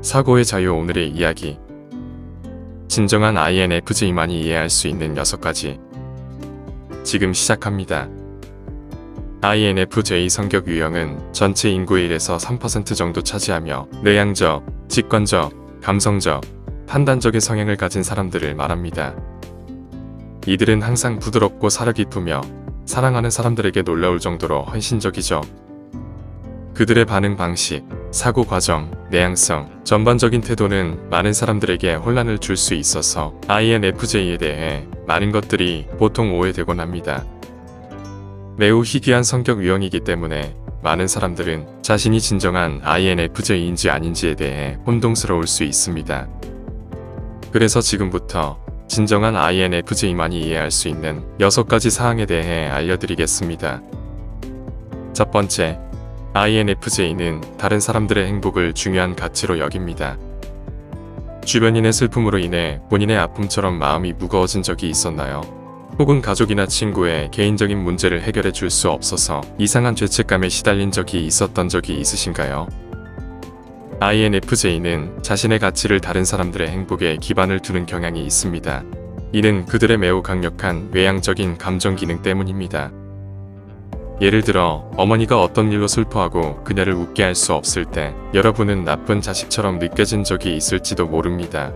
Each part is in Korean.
사고의 자유 오늘의 이야기. 진정한 INFJ만이 이해할 수 있는 6가지. 지금 시작합니다. INFJ 성격 유형은 전체 인구의 1에서 3% 정도 차지하며 내향적, 직관적, 감성적, 판단적인 성향을 가진 사람들을 말합니다. 이들은 항상 부드럽고 사려 깊으며 사랑하는 사람들에게 놀라울 정도로 헌신적이죠. 그들의 반응 방식, 사고 과정, 내향성, 전반적인 태도는 많은 사람들에게 혼란을 줄 수 있어서 INFJ에 대해 많은 것들이 보통 오해되곤 합니다. 매우 희귀한 성격 유형이기 때문에 많은 사람들은 자신이 진정한 INFJ인지 아닌지에 대해 혼동스러울 수 있습니다. 그래서 지금부터 진정한 INFJ만이 이해할 수 있는 6가지 사항에 대해 알려드리겠습니다. 첫 번째, INFJ는 다른 사람들의 행복을 중요한 가치로 여깁니다. 주변인의 슬픔으로 인해 본인의 아픔처럼 마음이 무거워진 적이 있었나요? 혹은 가족이나 친구의 개인적인 문제를 해결해 줄 수 없어서 이상한 죄책감에 시달린 적이 있었던 적이 있으신가요? INFJ는 자신의 가치를 다른 사람들의 행복에 기반을 두는 경향이 있습니다. 이는 그들의 매우 강력한 외향적인 감정 기능 때문입니다. 예를 들어 어머니가 어떤 일로 슬퍼하고 그녀를 웃게 할 수 없을 때 여러분은 나쁜 자식처럼 느껴진 적이 있을지도 모릅니다.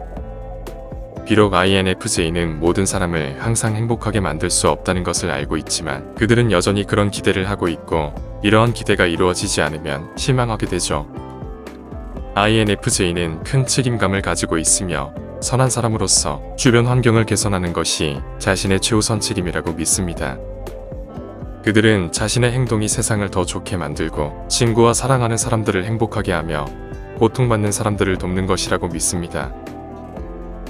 비록 INFJ는 모든 사람을 항상 행복하게 만들 수 없다는 것을 알고 있지만 그들은 여전히 그런 기대를 하고 있고 이러한 기대가 이루어지지 않으면 실망하게 되죠. INFJ는 큰 책임감을 가지고 있으며 선한 사람으로서 주변 환경을 개선하는 것이 자신의 최우선 책임이라고 믿습니다. 그들은 자신의 행동이 세상을 더 좋게 만들고 친구와 사랑하는 사람들을 행복하게 하며 고통받는 사람들을 돕는 것이라고 믿습니다.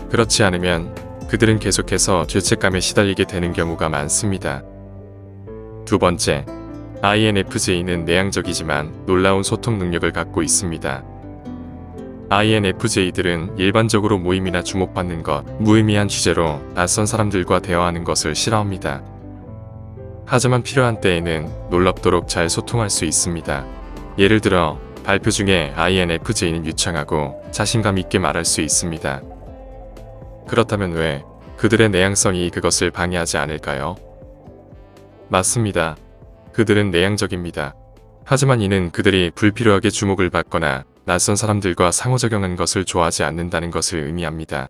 그렇지 않으면 그들은 계속해서 죄책감에 시달리게 되는 경우가 많습니다. 두 번째, INFJ는 내향적이지만 놀라운 소통 능력을 갖고 있습니다. INFJ들은 일반적으로 모임이나 주목받는 것, 무의미한 주제로 낯선 사람들과 대화하는 것을 싫어합니다. 하지만 필요한 때에는 놀랍도록 잘 소통할 수 있습니다. 예를 들어 발표 중에 INFJ는 유창하고 자신감 있게 말할 수 있습니다. 그렇다면 왜 그들의 내향성이 그것을 방해하지 않을까요? 맞습니다. 그들은 내향적입니다. 하지만 이는 그들이 불필요하게 주목을 받거나 낯선 사람들과 상호작용하는 것을 좋아하지 않는다는 것을 의미합니다.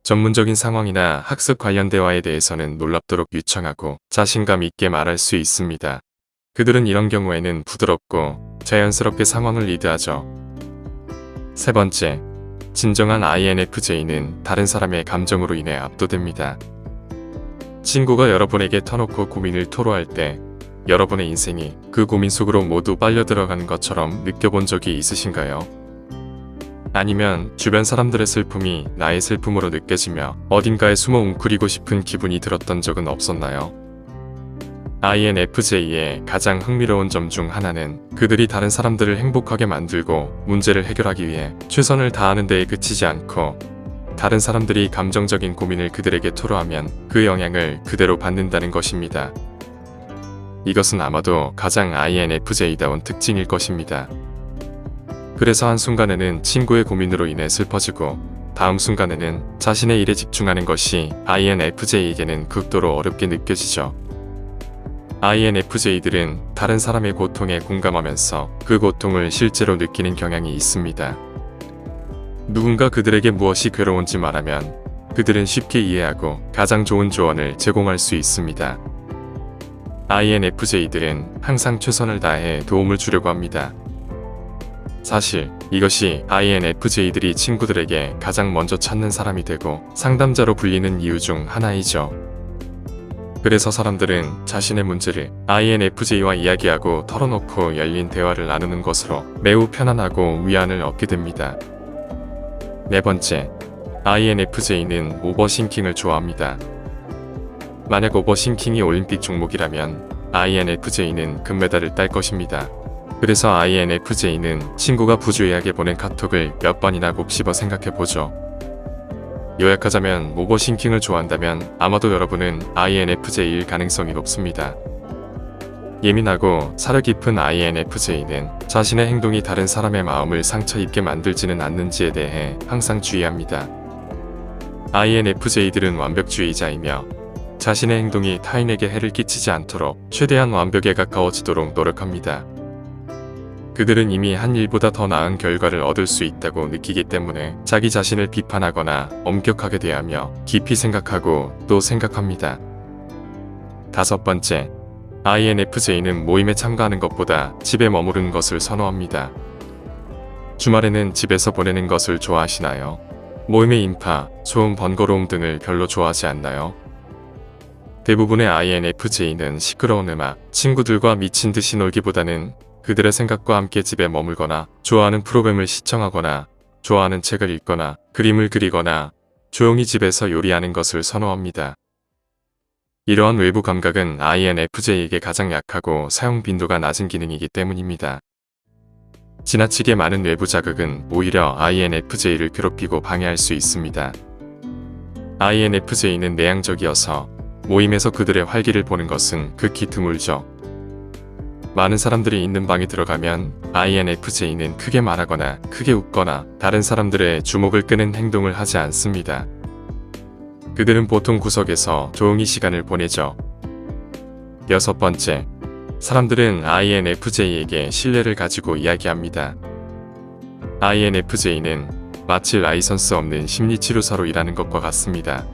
전문적인 상황이나 학습 관련 대화에 대해서는 놀랍도록 유창하고 자신감 있게 말할 수 있습니다. 그들은 이런 경우에는 부드럽고 자연스럽게 상황을 리드하죠. 세 번째, 진정한 INFJ는 다른 사람의 감정으로 인해 압도됩니다. 친구가 여러분에게 터놓고 고민을 토로할 때 여러분의 인생이 그 고민 속으로 모두 빨려 들어가는 것처럼 느껴본 적이 있으신가요? 아니면 주변 사람들의 슬픔이 나의 슬픔으로 느껴지며 어딘가에 숨어 웅크리고 싶은 기분이 들었던 적은 없었나요? INFJ의 가장 흥미로운 점 중 하나는 그들이 다른 사람들을 행복하게 만들고 문제를 해결하기 위해 최선을 다하는 데에 그치지 않고 다른 사람들이 감정적인 고민을 그들에게 토로하면 그 영향을 그대로 받는다는 것입니다. 이것은 아마도 가장 INFJ다운 특징일 것입니다. 그래서 한순간에는 친구의 고민으로 인해 슬퍼지고 다음 순간에는 자신의 일에 집중하는 것이 INFJ에게는 극도로 어렵게 느껴지죠. INFJ들은 다른 사람의 고통에 공감하면서 그 고통을 실제로 느끼는 경향이 있습니다. 누군가 그들에게 무엇이 괴로운지 말하면 그들은 쉽게 이해하고 가장 좋은 조언을 제공할 수 있습니다. INFJ들은 항상 최선을 다해 도움을 주려고 합니다. 사실 이것이 INFJ들이 친구들에게 가장 먼저 찾는 사람이 되고 상담자로 불리는 이유 중 하나이죠. 그래서 사람들은 자신의 문제를 INFJ와 이야기하고 털어놓고 열린 대화를 나누는 것으로 매우 편안하고 위안을 얻게 됩니다. 네 번째, INFJ는 오버싱킹을 좋아합니다. 만약 오버싱킹이 올림픽 종목이라면 INFJ는 금메달을 딸 것입니다. 그래서 INFJ는 친구가 부주의하게 보낸 카톡을 몇 번이나 곱씹어 생각해보죠. 요약하자면 오버싱킹을 좋아한다면 아마도 여러분은 INFJ일 가능성이 높습니다. 예민하고 사려 깊은 INFJ는 자신의 행동이 다른 사람의 마음을 상처 입게 만들지는 않는지에 대해 항상 주의합니다. INFJ들은 완벽주의자이며 자신의 행동이 타인에게 해를 끼치지 않도록 최대한 완벽에 가까워지도록 노력합니다. 그들은 이미 한 일보다 더 나은 결과를 얻을 수 있다고 느끼기 때문에 자기 자신을 비판하거나 엄격하게 대하며 깊이 생각하고 또 생각합니다. 5번째, INFJ는 모임에 참가하는 것보다 집에 머무르는 것을 선호합니다. 주말에는 집에서 보내는 것을 좋아하시나요? 모임의 인파, 소음, 번거로움 등을 별로 좋아하지 않나요? 대부분의 INFJ는 시끄러운 음악, 친구들과 미친 듯이 놀기보다는 그들의 생각과 함께 집에 머물거나 좋아하는 프로그램을 시청하거나 좋아하는 책을 읽거나 그림을 그리거나 조용히 집에서 요리하는 것을 선호합니다. 이러한 외부 감각은 INFJ에게 가장 약하고 사용 빈도가 낮은 기능이기 때문입니다. 지나치게 많은 외부 자극은 오히려 INFJ를 괴롭히고 방해할 수 있습니다. INFJ는 내향적이어서 모임에서 그들의 활기를 보는 것은 극히 드물죠. 많은 사람들이 있는 방에 들어가면 INFJ는 크게 말하거나 크게 웃거나 다른 사람들의 주목을 끄는 행동을 하지 않습니다. 그들은 보통 구석에서 조용히 시간을 보내죠. 6번째, 사람들은 INFJ에게 신뢰를 가지고 이야기합니다. INFJ는 마치 라이선스 없는 심리치료사로 일하는 것과 같습니다.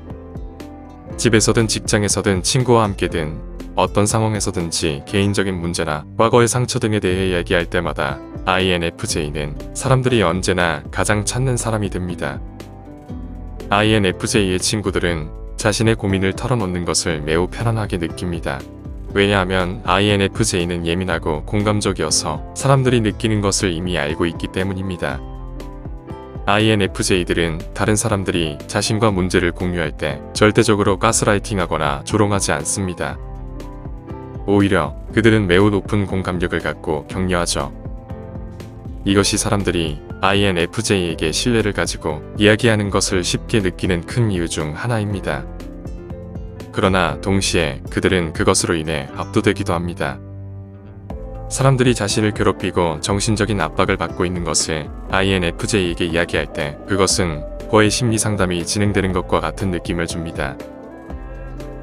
집에서든 직장에서든 친구와 함께든 어떤 상황에서든지 개인적인 문제나 과거의 상처 등에 대해 이야기할 때마다 INFJ는 사람들이 언제나 가장 찾는 사람이 됩니다. INFJ의 친구들은 자신의 고민을 털어놓는 것을 매우 편안하게 느낍니다. 왜냐하면 INFJ는 예민하고 공감적이어서 사람들이 느끼는 것을 이미 알고 있기 때문입니다. INFJ들은 다른 사람들이 자신과 문제를 공유할 때 절대적으로 가스라이팅하거나 조롱하지 않습니다. 오히려 그들은 매우 높은 공감력을 갖고 격려하죠. 이것이 사람들이 INFJ에게 신뢰를 가지고 이야기하는 것을 쉽게 느끼는 큰 이유 중 하나입니다. 그러나 동시에 그들은 그것으로 인해 압도되기도 합니다. 사람들이 자신을 괴롭히고 정신적인 압박을 받고 있는 것을 INFJ에게 이야기할 때 그것은 거의 심리 상담이 진행되는 것과 같은 느낌을 줍니다.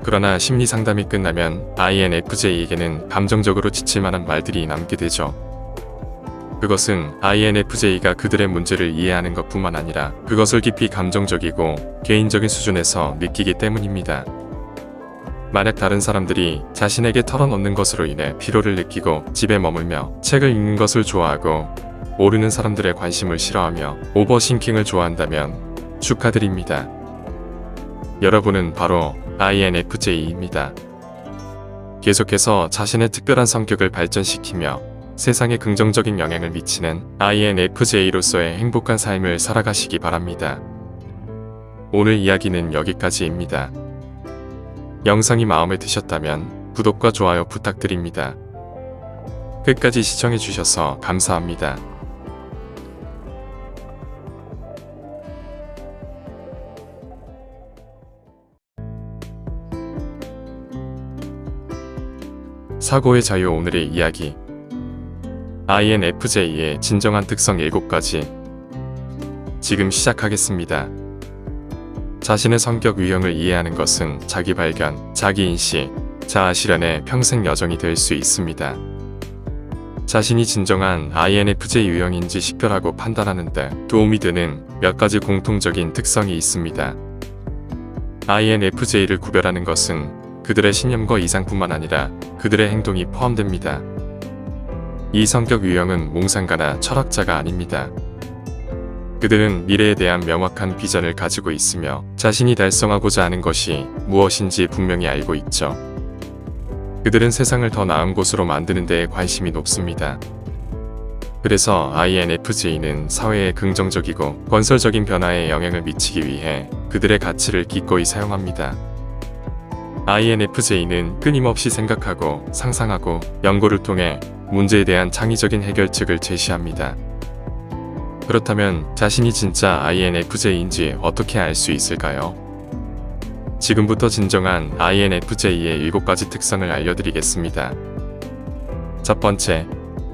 그러나 심리 상담이 끝나면 INFJ에게는 감정적으로 지칠 만한 말들이 남게 되죠. 그것은 INFJ가 그들의 문제를 이해하는 것뿐만 아니라 그것을 깊이 감정적이고 개인적인 수준에서 느끼기 때문입니다. 만약 다른 사람들이 자신에게 털어놓는 것으로 인해 피로를 느끼고 집에 머물며 책을 읽는 것을 좋아하고 모르는 사람들의 관심을 싫어하며 오버싱킹을 좋아한다면 축하드립니다. 여러분은 바로 INFJ입니다. 계속해서 자신의 특별한 성격을 발전시키며 세상에 긍정적인 영향을 미치는 INFJ로서의 행복한 삶을 살아가시기 바랍니다. 오늘 이야기는 여기까지입니다. 영상이 마음에 드셨다면 구독과 좋아요 부탁드립니다. 끝까지 시청해주셔서 감사합니다. 사고의 자유. 오늘의 이야기, INFJ의 진정한 특성 7가지. 지금 시작하겠습니다. 자신의 성격 유형을 이해하는 것은 자기 발견, 자기 인식, 자아 실현의 평생 여정이 될 수 있습니다. 자신이 진정한 INFJ 유형인지 식별하고 판단하는 데 도움이 되는 몇 가지 공통적인 특성이 있습니다. INFJ를 구별하는 것은 그들의 신념과 이상뿐만 아니라 그들의 행동이 포함됩니다. 이 성격 유형은 몽상가나 철학자가 아닙니다. 그들은 미래에 대한 명확한 비전을 가지고 있으며 자신이 달성하고자 하는 것이 무엇인지 분명히 알고 있죠. 그들은 세상을 더 나은 곳으로 만드는 데에 관심이 높습니다. 그래서 INFJ는 사회에 긍정적이고 건설적인 변화에 영향을 미치기 위해 그들의 가치를 기꺼이 사용합니다. INFJ는 끊임없이 생각하고 상상하고 연구를 통해 문제에 대한 창의적인 해결책을 제시합니다. 그렇다면 자신이 진짜 INFJ인지 어떻게 알 수 있을까요? 지금부터 진정한 INFJ의 7가지 특성을 알려드리겠습니다. 첫 번째,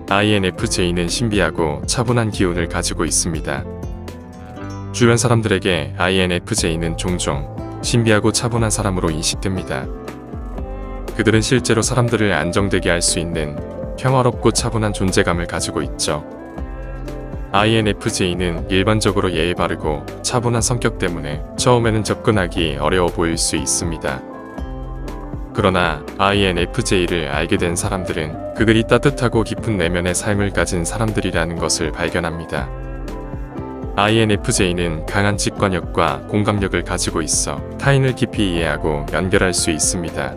INFJ는 신비하고 차분한 기운을 가지고 있습니다. 주변 사람들에게 INFJ는 종종 신비하고 차분한 사람으로 인식됩니다. 그들은 실제로 사람들을 안정되게 할 수 있는 평화롭고 차분한 존재감을 가지고 있죠. INFJ는 일반적으로 예의 바르고 차분한 성격 때문에 처음에는 접근하기 어려워 보일 수 있습니다. 그러나 INFJ를 알게 된 사람들은 그들이 따뜻하고 깊은 내면의 삶을 가진 사람들이라는 것을 발견합니다. INFJ는 강한 직관력과 공감력을 가지고 있어 타인을 깊이 이해하고 연결할 수 있습니다.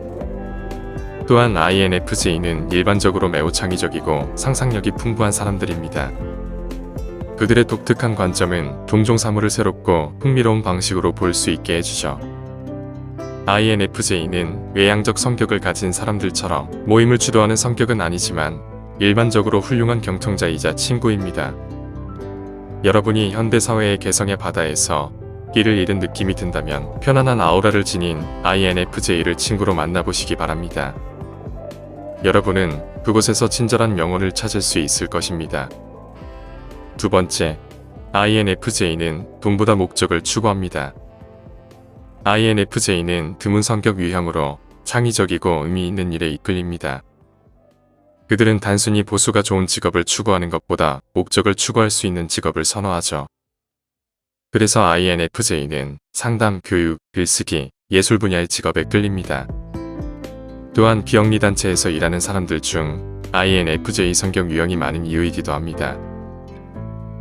또한 INFJ는 일반적으로 매우 창의적이고 상상력이 풍부한 사람들입니다. 그들의 독특한 관점은 종종 사물을 새롭고 흥미로운 방식으로 볼 수 있게 해주죠. INFJ는 외향적 성격을 가진 사람들처럼 모임을 주도하는 성격은 아니지만 일반적으로 훌륭한 경청자이자 친구입니다. 여러분이 현대사회의 개성의 바다에서 길을 잃은 느낌이 든다면 편안한 아우라를 지닌 INFJ를 친구로 만나보시기 바랍니다. 여러분은 그곳에서 친절한 영혼을 찾을 수 있을 것입니다. 두 번째, INFJ는 돈보다 목적을 추구합니다. INFJ는 드문 성격 유형으로 창의적이고 의미 있는 일에 이끌립니다. 그들은 단순히 보수가 좋은 직업을 추구하는 것보다 목적을 추구할 수 있는 직업을 선호하죠. 그래서 INFJ는 상담, 교육, 글쓰기, 예술 분야의 직업에 끌립니다. 또한 비영리단체에서 일하는 사람들 중 INFJ 성격 유형이 많은 이유이기도 합니다.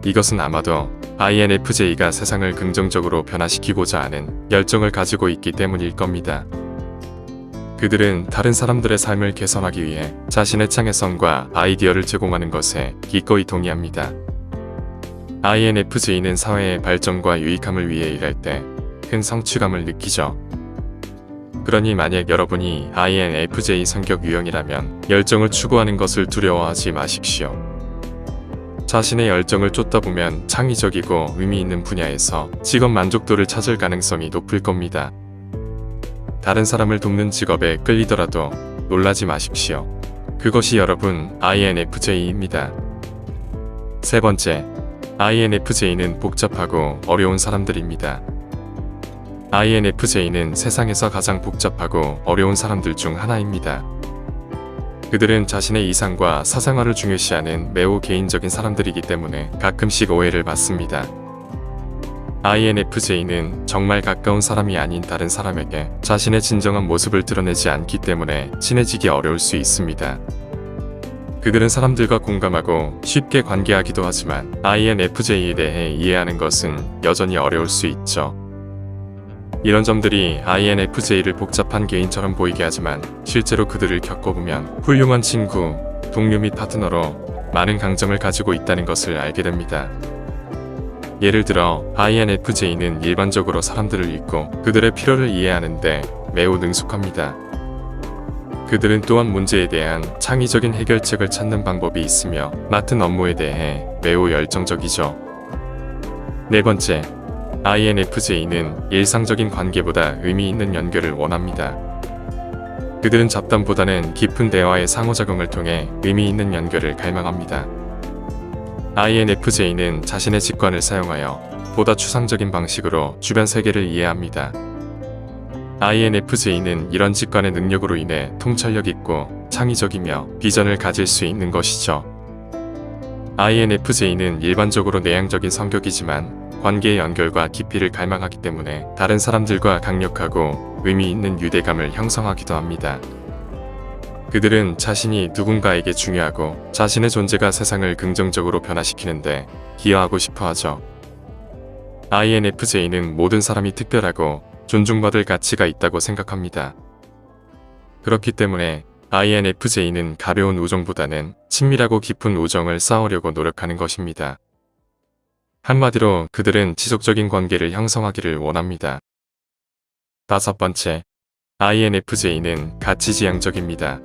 이것은 아마도 INFJ가 세상을 긍정적으로 변화시키고자 하는 열정을 가지고 있기 때문일 겁니다. 그들은 다른 사람들의 삶을 개선하기 위해 자신의 창의성과 아이디어를 제공하는 것에 기꺼이 동의합니다. INFJ는 사회의 발전과 유익함을 위해 일할 때 큰 성취감을 느끼죠. 그러니 만약 여러분이 INFJ 성격 유형이라면 열정을 추구하는 것을 두려워하지 마십시오. 자신의 열정을 쫓다 보면 창의적이고 의미 있는 분야에서 직업 만족도를 찾을 가능성이 높을 겁니다. 다른 사람을 돕는 직업에 끌리더라도 놀라지 마십시오. 그것이 여러분 INFJ입니다. 세 번째, INFJ는 복잡하고 어려운 사람들입니다. INFJ는 세상에서 가장 복잡하고 어려운 사람들 중 하나입니다. 그들은 자신의 이상과 사생활을 중요시하는 매우 개인적인 사람들이기 때문에 가끔씩 오해를 받습니다. INFJ는 정말 가까운 사람이 아닌 다른 사람에게 자신의 진정한 모습을 드러내지 않기 때문에 친해지기 어려울 수 있습니다. 그들은 사람들과 공감하고 쉽게 관계하기도 하지만 INFJ에 대해 이해하는 것은 여전히 어려울 수 있죠. 이런 점들이 INFJ를 복잡한 개인처럼 보이게 하지만 실제로 그들을 겪어보면 훌륭한 친구, 동료 및 파트너로 많은 강점을 가지고 있다는 것을 알게 됩니다. 예를 들어 INFJ는 일반적으로 사람들을 읽고 그들의 필요를 이해하는데 매우 능숙합니다. 그들은 또한 문제에 대한 창의적인 해결책을 찾는 방법이 있으며 맡은 업무에 대해 매우 열정적이죠. 네 번째, INFJ는 일상적인 관계보다 의미 있는 연결을 원합니다. 그들은 잡담보다는 깊은 대화의 상호작용을 통해 의미 있는 연결을 갈망합니다. INFJ는 자신의 직관을 사용하여 보다 추상적인 방식으로 주변 세계를 이해합니다. INFJ는 이런 직관의 능력으로 인해 통찰력 있고 창의적이며 비전을 가질 수 있는 것이죠. INFJ는 일반적으로 내향적인 성격이지만 관계의 연결과 깊이를 갈망하기 때문에 다른 사람들과 강력하고 의미 있는 유대감을 형성하기도 합니다. 그들은 자신이 누군가에게 중요하고 자신의 존재가 세상을 긍정적으로 변화시키는데 기여하고 싶어 하죠. INFJ는 모든 사람이 특별하고 존중받을 가치가 있다고 생각합니다. 그렇기 때문에 INFJ는 가벼운 우정보다는 친밀하고 깊은 우정을 쌓으려고 노력하는 것입니다. 한마디로 그들은 지속적인 관계를 형성하기를 원합니다. 다섯 번째, INFJ는 가치지향적입니다.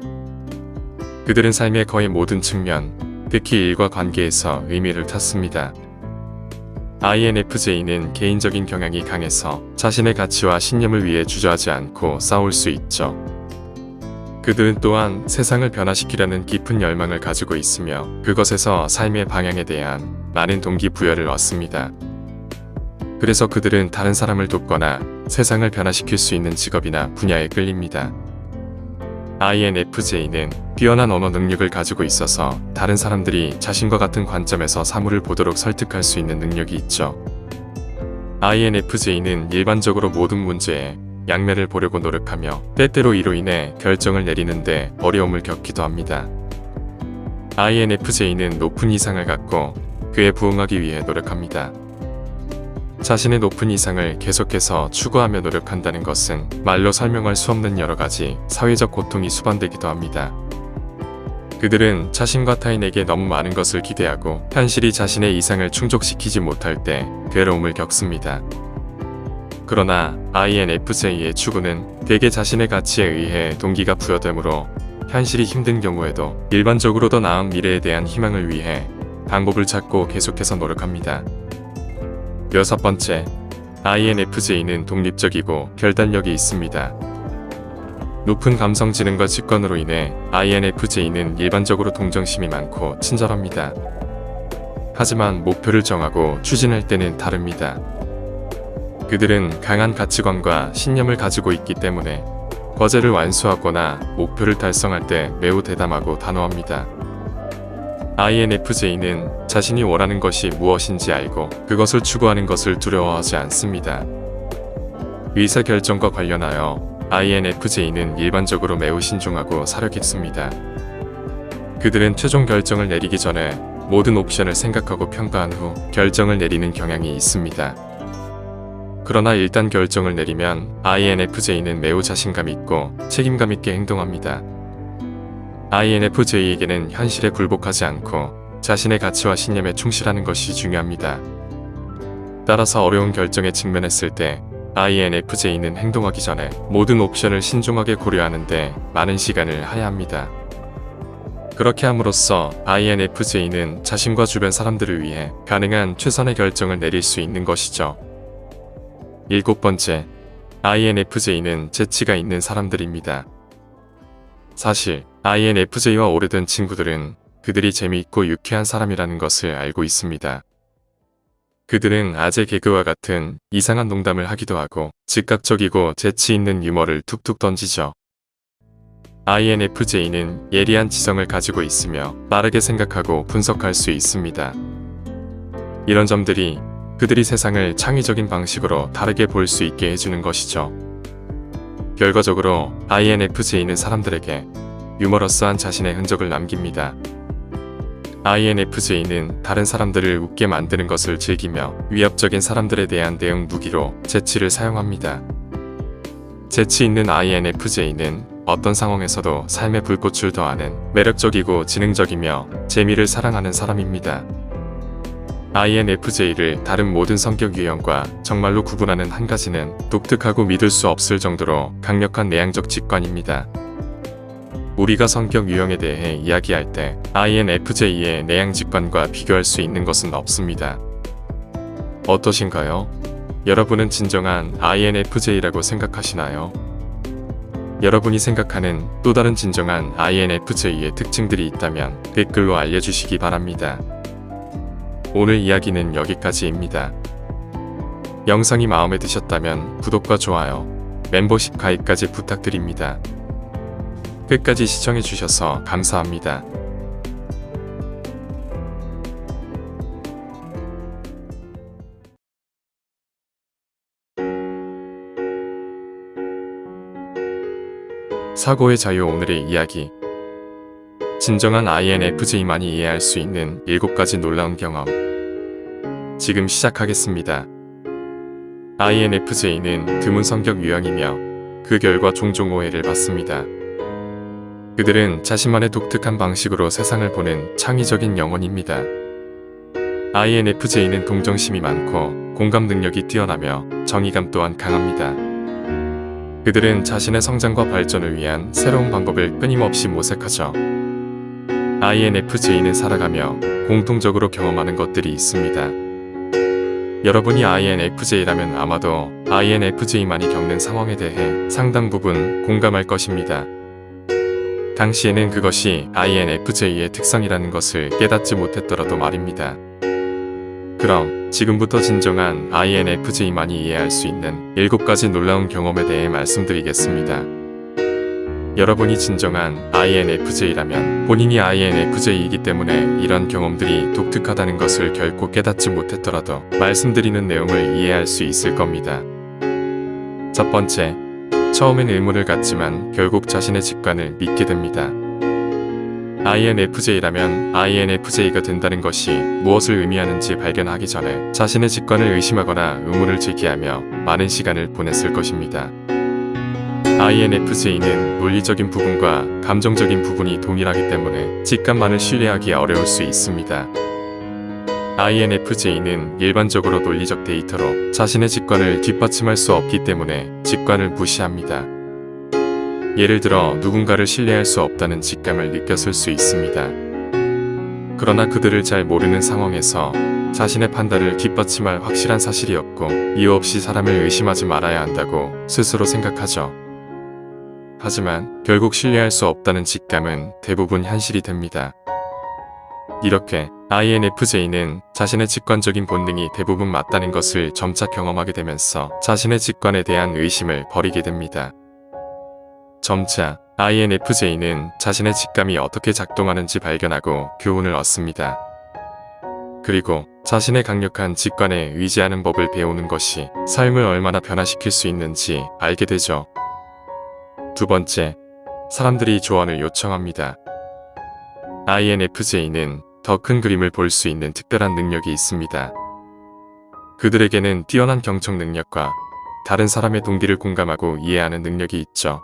그들은 삶의 거의 모든 측면, 특히 일과 관계에서 의미를 찾습니다. INFJ는 개인적인 경향이 강해서 자신의 가치와 신념을 위해 주저하지 않고 싸울 수 있죠. 그들은 또한 세상을 변화시키려는 깊은 열망을 가지고 있으며 그것에서 삶의 방향에 대한 많은 동기부여를 얻습니다. 그래서 그들은 다른 사람을 돕거나 세상을 변화시킬 수 있는 직업이나 분야에 끌립니다. INFJ는 뛰어난 언어 능력을 가지고 있어서 다른 사람들이 자신과 같은 관점에서 사물을 보도록 설득할 수 있는 능력이 있죠. INFJ는 일반적으로 모든 문제에 양면을 보려고 노력하며 때때로 이로 인해 결정을 내리는데 어려움을 겪기도 합니다. INFJ는 높은 이상을 갖고 그에 부응하기 위해 노력합니다. 자신의 높은 이상을 계속해서 추구하며 노력한다는 것은 말로 설명할 수 없는 여러 가지 사회적 고통이 수반되기도 합니다. 그들은 자신과 타인에게 너무 많은 것을 기대하고 현실이 자신의 이상을 충족시키지 못할 때 괴로움을 겪습니다. 그러나 INFJ의 추구는 대개 자신의 가치에 의해 동기가 부여되므로 현실이 힘든 경우에도 일반적으로 더 나은 미래에 대한 희망을 위해 방법을 찾고 계속해서 노력합니다. 6번째, INFJ는 독립적이고 결단력이 있습니다. 높은 감성 지능과 직관으로 인해 INFJ는 일반적으로 동정심이 많고 친절합니다. 하지만 목표를 정하고 추진할 때는 다릅니다. 그들은 강한 가치관과 신념을 가지고 있기 때문에 과제를 완수하거나 목표를 달성할 때 매우 대담하고 단호합니다. INFJ는 자신이 원하는 것이 무엇인지 알고 그것을 추구하는 것을 두려워하지 않습니다. 의사결정과 관련하여 INFJ는 일반적으로 매우 신중하고 사려 깊습니다. 그들은 최종 결정을 내리기 전에 모든 옵션을 생각하고 평가한 후 결정을 내리는 경향이 있습니다. 그러나 일단 결정을 내리면 INFJ는 매우 자신감 있고 책임감 있게 행동합니다. INFJ에게는 현실에 굴복하지 않고 자신의 가치와 신념에 충실하는 것이 중요합니다. 따라서 어려운 결정에 직면했을 때 INFJ는 행동하기 전에 모든 옵션을 신중하게 고려하는데 많은 시간을 하야합니다. 그렇게 함으로써 INFJ는 자신과 주변 사람들을 위해 가능한 최선의 결정을 내릴 수 있는 것이죠. 7번째, INFJ는 재치가 있는 사람들입니다. 사실 INFJ와 오래된 친구들은 그들이 재미있고 유쾌한 사람이라는 것을 알고 있습니다. 그들은 아재 개그와 같은 이상한 농담을 하기도 하고 즉각적이고 재치 있는 유머를 툭툭 던지죠. INFJ는 예리한 지성을 가지고 있으며 빠르게 생각하고 분석할 수 있습니다. 이런 점들이 그들이 세상을 창의적인 방식으로 다르게 볼 수 있게 해주는 것이죠. 결과적으로 INFJ는 사람들에게 유머러스한 자신의 흔적을 남깁니다. INFJ는 다른 사람들을 웃게 만드는 것을 즐기며 위협적인 사람들에 대한 대응 무기로 재치를 사용합니다. 재치 있는 INFJ는 어떤 상황에서도 삶의 불꽃을 더하는 매력적이고 지능적이며 재미를 사랑하는 사람입니다. INFJ를 다른 모든 성격 유형과 정말로 구분하는 한 가지는 독특하고 믿을 수 없을 정도로 강력한 내향적 직관입니다. 우리가 성격 유형에 대해 이야기할 때 INFJ의 내향 직관과 비교할 수 있는 것은 없습니다. 어떠신가요? 여러분은 진정한 INFJ라고 생각하시나요? 여러분이 생각하는 또 다른 진정한 INFJ의 특징들이 있다면 댓글로 알려주시기 바랍니다. 오늘 이야기는 여기까지입니다. 영상이 마음에 드셨다면 구독과 좋아요, 멤버십 가입까지 부탁드립니다. 끝까지 시청해주셔서 감사합니다. 사고의 자유. 오늘의 이야기. 진정한 INFJ만이 이해할 수 있는 7가지 놀라운 경험. 지금 시작하겠습니다. INFJ는 드문 성격 유형이며 그 결과 종종 오해를 받습니다. 그들은 자신만의 독특한 방식으로 세상을 보는 창의적인 영혼입니다. INFJ는 동정심이 많고 공감 능력이 뛰어나며 정의감 또한 강합니다. 그들은 자신의 성장과 발전을 위한 새로운 방법을 끊임없이 모색하죠. INFJ는 살아가며 공통적으로 경험하는 것들이 있습니다. 여러분이 INFJ라면 아마도 INFJ만이 겪는 상황에 대해 상당 부분 공감할 것입니다. 당시에는 그것이 INFJ의 특성이라는 것을 깨닫지 못했더라도 말입니다. 그럼 지금부터 진정한 INFJ만이 이해할 수 있는 7가지 놀라운 경험에 대해 말씀드리겠습니다. 여러분이 진정한 INFJ라면 본인이 INFJ이기 때문에 이런 경험들이 독특하다는 것을 결코 깨닫지 못했더라도 말씀드리는 내용을 이해할 수 있을 겁니다. 첫 번째, 처음엔 의문을 갖지만 결국 자신의 직관을 믿게 됩니다. INFJ라면 INFJ가 된다는 것이 무엇을 의미하는지 발견하기 전에 자신의 직관을 의심하거나 의문을 제기하며 많은 시간을 보냈을 것입니다. INFJ는 논리적인 부분과 감정적인 부분이 동일하기 때문에 직관만을 신뢰하기 어려울 수 있습니다. INFJ는 일반적으로 논리적 데이터로 자신의 직관을 뒷받침할 수 없기 때문에 직관을 무시합니다. 예를 들어 누군가를 신뢰할 수 없다는 직감을 느꼈을 수 있습니다. 그러나 그들을 잘 모르는 상황에서 자신의 판단을 뒷받침할 확실한 사실이 없고 이유 없이 사람을 의심하지 말아야 한다고 스스로 생각하죠. 하지만 결국 신뢰할 수 없다는 직감은 대부분 현실이 됩니다. 이렇게 INFJ는 자신의 직관적인 본능이 대부분 맞다는 것을 점차 경험하게 되면서 자신의 직관에 대한 의심을 버리게 됩니다. 점차 INFJ는 자신의 직감이 어떻게 작동하는지 발견하고 교훈을 얻습니다. 그리고 자신의 강력한 직관에 의지하는 법을 배우는 것이 삶을 얼마나 변화시킬 수 있는지 알게 되죠. 두 번째, 사람들이 조언을 요청합니다. INFJ는 더 큰 그림을 볼 수 있는 특별한 능력이 있습니다. 그들에게는 뛰어난 경청 능력과 다른 사람의 동기를 공감하고 이해하는 능력이 있죠.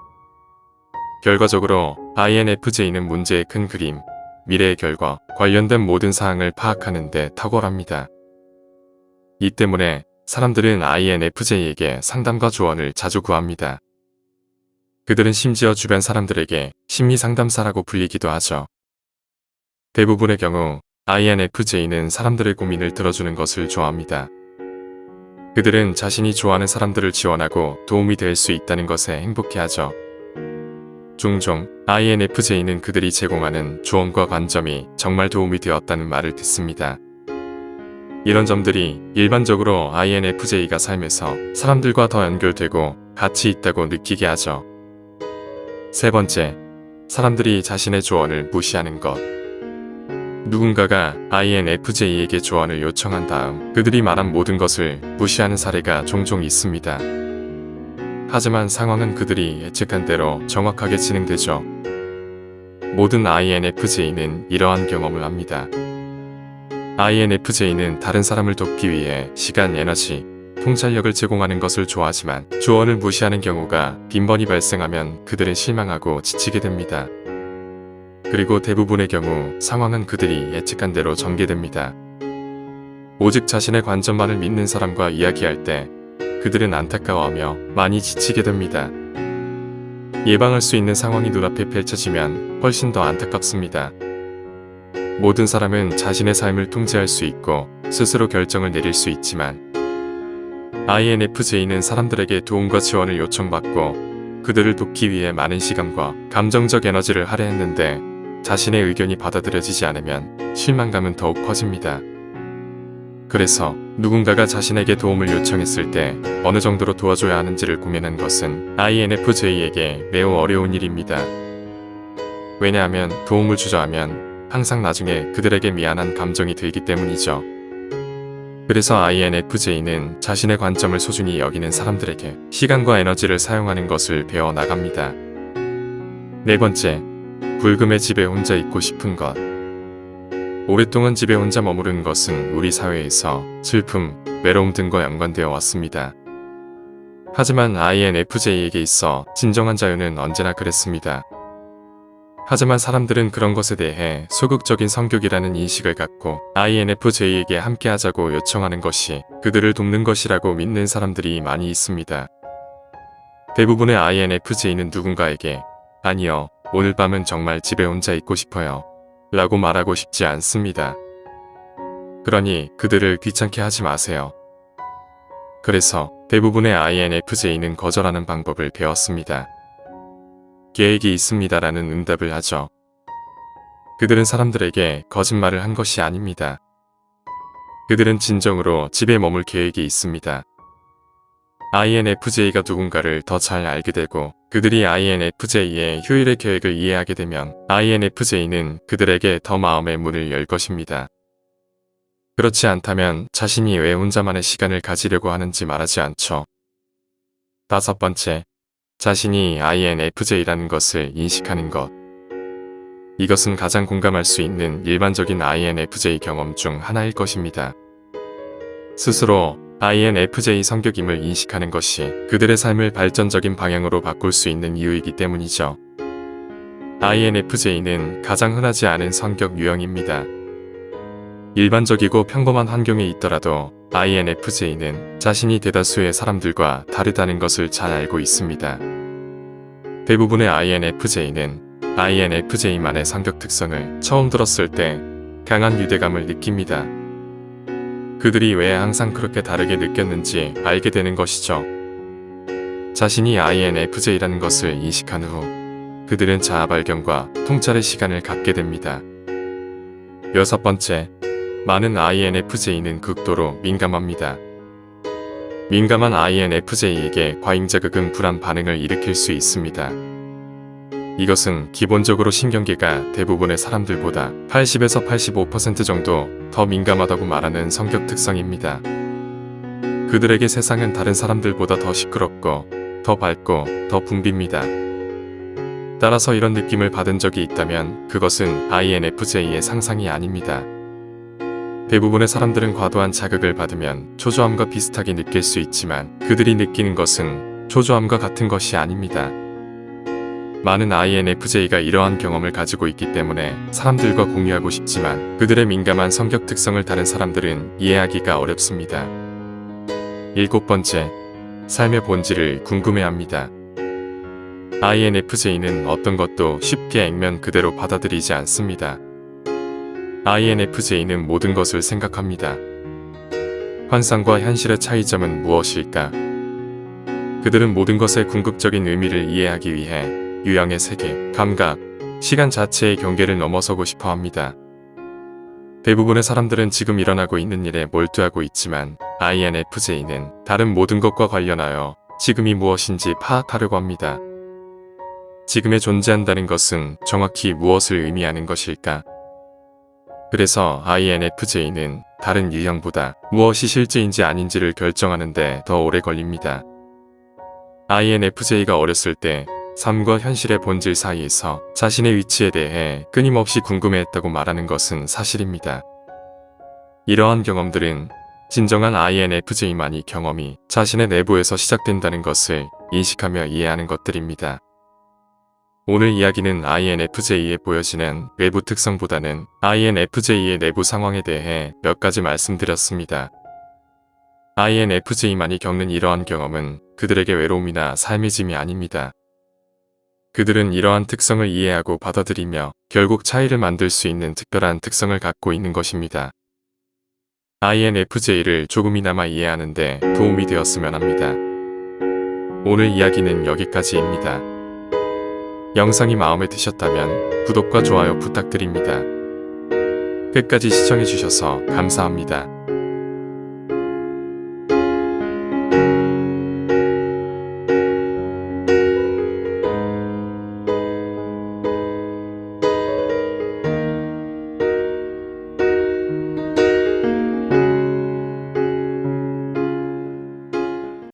결과적으로 INFJ는 문제의 큰 그림, 미래의 결과, 관련된 모든 사항을 파악하는 데 탁월합니다. 이 때문에 사람들은 INFJ에게 상담과 조언을 자주 구합니다. 그들은 심지어 주변 사람들에게 심리 상담사라고 불리기도 하죠. 대부분의 경우 INFJ는 사람들의 고민을 들어주는 것을 좋아합니다. 그들은 자신이 좋아하는 사람들을 지원하고 도움이 될 수 있다는 것에 행복해하죠. 종종 INFJ는 그들이 제공하는 조언과 관점이 정말 도움이 되었다는 말을 듣습니다. 이런 점들이 일반적으로 INFJ가 삶에서 사람들과 더 연결되고 가치 있다고 느끼게 하죠. 세 번째, 사람들이 자신의 조언을 무시하는 것. 누군가가 INFJ에게 조언을 요청한 다음 그들이 말한 모든 것을 무시하는 사례가 종종 있습니다. 하지만 상황은 그들이 예측한 대로 정확하게 진행되죠. 모든 INFJ는 이러한 경험을 합니다. INFJ는 다른 사람을 돕기 위해 시간, 에너지, 통찰력을 제공하는 것을 좋아하지만 조언을 무시하는 경우가 빈번히 발생하면 그들은 실망하고 지치게 됩니다. 그리고 대부분의 경우 상황은 그들이 예측한 대로 전개됩니다. 오직 자신의 관점만을 믿는 사람과 이야기할 때 그들은 안타까워하며 많이 지치게 됩니다. 예방할 수 있는 상황이 눈앞에 펼쳐지면 훨씬 더 안타깝습니다. 모든 사람은 자신의 삶을 통제할 수 있고 스스로 결정을 내릴 수 있지만 INFJ는 사람들에게 도움과 지원을 요청받고 그들을 돕기 위해 많은 시간과 감정적 에너지를 할애했는데 자신의 의견이 받아들여지지 않으면 실망감은 더욱 커집니다. 그래서 누군가가 자신에게 도움을 요청했을 때 어느 정도로 도와줘야 하는지를 고민한 것은 INFJ에게 매우 어려운 일입니다. 왜냐하면 도움을 주자 하면 항상 나중에 그들에게 미안한 감정이 들기 때문이죠. 그래서 INFJ는 자신의 관점을 소중히 여기는 사람들에게 시간과 에너지를 사용하는 것을 배워 나갑니다. 네 번째, 불금의 집에 혼자 있고 싶은 것. 오랫동안 집에 혼자 머무르는 것은 우리 사회에서 슬픔, 외로움 등과 연관되어 왔습니다. 하지만 INFJ에게 있어 진정한 자유는 언제나 그랬습니다. 하지만 사람들은 그런 것에 대해 소극적인 성격이라는 인식을 갖고 INFJ에게 함께하자고 요청하는 것이 그들을 돕는 것이라고 믿는 사람들이 많이 있습니다. 대부분의 INFJ는 누군가에게 아니요, 오늘 밤은 정말 집에 혼자 있고 싶어요 라고 말하고 싶지 않습니다. 그러니 그들을 귀찮게 하지 마세요. 그래서 대부분의 INFJ는 거절하는 방법을 배웠습니다. 계획이 있습니다라는 응답을 하죠. 그들은 사람들에게 거짓말을 한 것이 아닙니다. 그들은 진정으로 집에 머물 계획이 있습니다. INFJ가 누군가를 더 잘 알게 되고 그들이 INFJ의 휴일의 계획을 이해하게 되면 INFJ는 그들에게 더 마음의 문을 열 것입니다. 그렇지 않다면 자신이 왜 혼자만의 시간을 가지려고 하는지 말하지 않죠. 5번째, 자신이 INFJ라는 것을 인식하는 것. 이것은 가장 공감할 수 있는 일반적인 INFJ 경험 중 하나일 것입니다. 스스로 INFJ 성격임을 인식하는 것이 그들의 삶을 발전적인 방향으로 바꿀 수 있는 이유이기 때문이죠. INFJ는 가장 흔하지 않은 성격 유형입니다. 일반적이고 평범한 환경에 있더라도 INFJ는 자신이 대다수의 사람들과 다르다는 것을 잘 알고 있습니다. 대부분의 INFJ는 INFJ만의 성격 특성을 처음 들었을 때 강한 유대감을 느낍니다. 그들이 왜 항상 그렇게 다르게 느꼈는지 알게 되는 것이죠. 자신이 INFJ라는 것을 인식한 후 그들은 자아 발견과 통찰의 시간을 갖게 됩니다. 6번째, 많은 INFJ는 극도로 민감합니다. 민감한 INFJ에게 과잉자극은 불안 반응을 일으킬 수 있습니다. 이것은 기본적으로 신경계가 대부분의 사람들보다 80에서 85% 정도 더 민감하다고 말하는 성격 특성입니다. 그들에게 세상은 다른 사람들보다 더 시끄럽고, 더 밝고, 더 붐빕니다. 따라서 이런 느낌을 받은 적이 있다면 그것은 INFJ의 상상이 아닙니다. 대부분의 사람들은 과도한 자극을 받으면 초조함과 비슷하게 느낄 수 있지만 그들이 느끼는 것은 초조함과 같은 것이 아닙니다. 많은 INFJ가 이러한 경험을 가지고 있기 때문에 사람들과 공유하고 싶지만 그들의 민감한 성격 특성을 다른 사람들은 이해하기가 어렵습니다. 7번째, 삶의 본질을 궁금해합니다. INFJ는 어떤 것도 쉽게 액면 그대로 받아들이지 않습니다. INFJ는 모든 것을 생각합니다. 환상과 현실의 차이점은 무엇일까? 그들은 모든 것의 궁극적인 의미를 이해하기 위해 유형의 세계, 감각, 시간 자체의 경계를 넘어서고 싶어 합니다. 대부분의 사람들은 지금 일어나고 있는 일에 몰두하고 있지만 INFJ는 다른 모든 것과 관련하여 지금이 무엇인지 파악하려고 합니다. 지금에 존재한다는 것은 정확히 무엇을 의미하는 것일까? 그래서 INFJ는 다른 유형보다 무엇이 실제인지 아닌지를 결정하는 데 더 오래 걸립니다. INFJ가 어렸을 때 삶과 현실의 본질 사이에서 자신의 위치에 대해 끊임없이 궁금해했다고 말하는 것은 사실입니다. 이러한 경험들은 진정한 INFJ만이 경험이 자신의 내부에서 시작된다는 것을 인식하며 이해하는 것들입니다. 오늘 이야기는 INFJ에 보여지는 외부 특성보다는 INFJ의 내부 상황에 대해 몇 가지 말씀드렸습니다. INFJ만이 겪는 이러한 경험은 그들에게 외로움이나 삶의 짐이 아닙니다. 그들은 이러한 특성을 이해하고 받아들이며 결국 차이를 만들 수 있는 특별한 특성을 갖고 있는 것입니다. INFJ를 조금이나마 이해하는 데 도움이 되었으면 합니다. 오늘 이야기는 여기까지입니다. 영상이 마음에 드셨다면 구독과 좋아요 부탁드립니다. 끝까지 시청해주셔서 감사합니다.